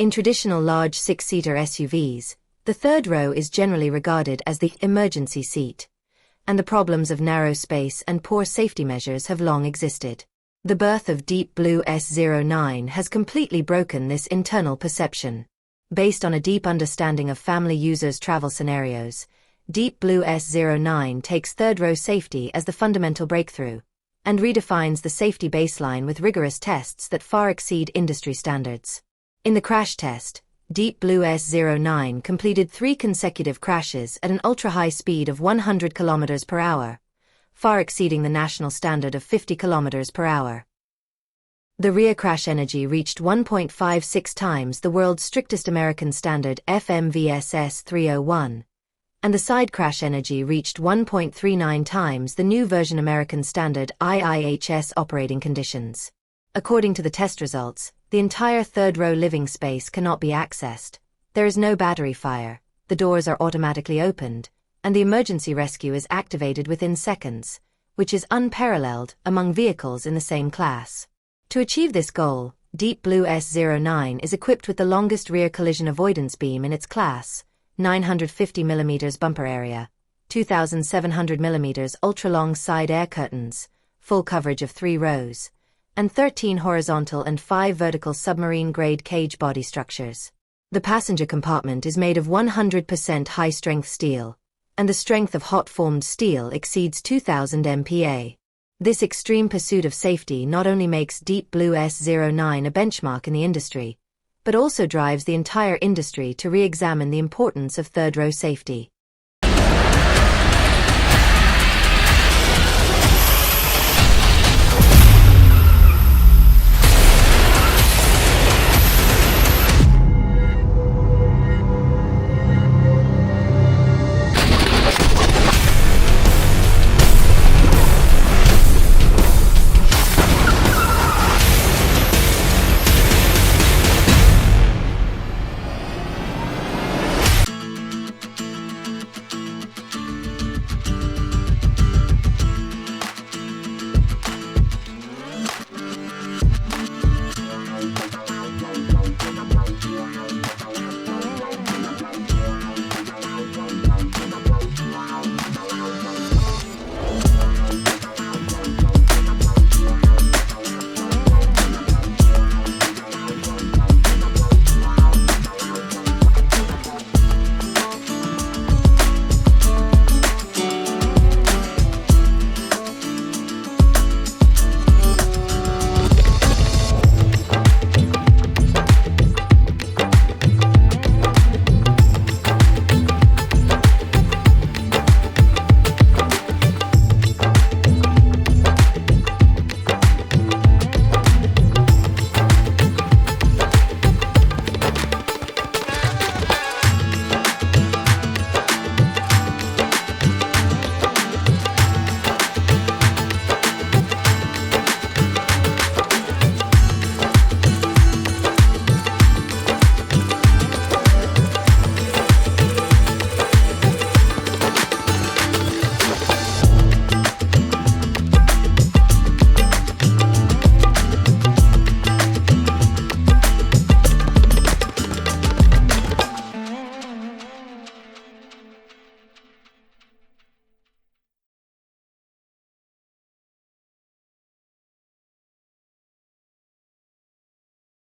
In traditional large six-seater SUVs, the third row is generally regarded as the emergency seat, and the problems of narrow space and poor safety measures have long existed. The birth of Deep Blue S09 has completely broken this internal perception. Based on a deep understanding of family users' travel scenarios, Deep Blue S09 takes third-row safety as the fundamental breakthrough, and redefines the safety baseline with rigorous tests that far exceed industry standards. In the crash test, Deep Blue S09 completed 3 consecutive crashes at an ultra-high speed of 100 km per hour, far exceeding the national standard of 50 km per hour. The rear crash energy reached 1.56 times the world's strictest American standard FMVSS 301, and the side crash energy reached 1.39 times the new version American standard IIHS operating conditions. According to the test results, the entire third-row living space cannot be accessed. There is no battery fire, the doors are automatically opened, and the emergency rescue is activated within seconds, which is unparalleled among vehicles in the same class. To achieve this goal, Deep Blue S09 is equipped with the longest rear collision avoidance beam in its class, 950 mm bumper area, 2,700 mm ultra-long side air curtains, full coverage of 3 rows, and 13 horizontal and 5 vertical submarine-grade cage body structures. The passenger compartment is made of 100% high-strength steel, and the strength of hot-formed steel exceeds 2,000 MPa. This extreme pursuit of safety not only makes Deep Blue S09 a benchmark in the industry, but also drives the entire industry to re-examine the importance of third-row safety.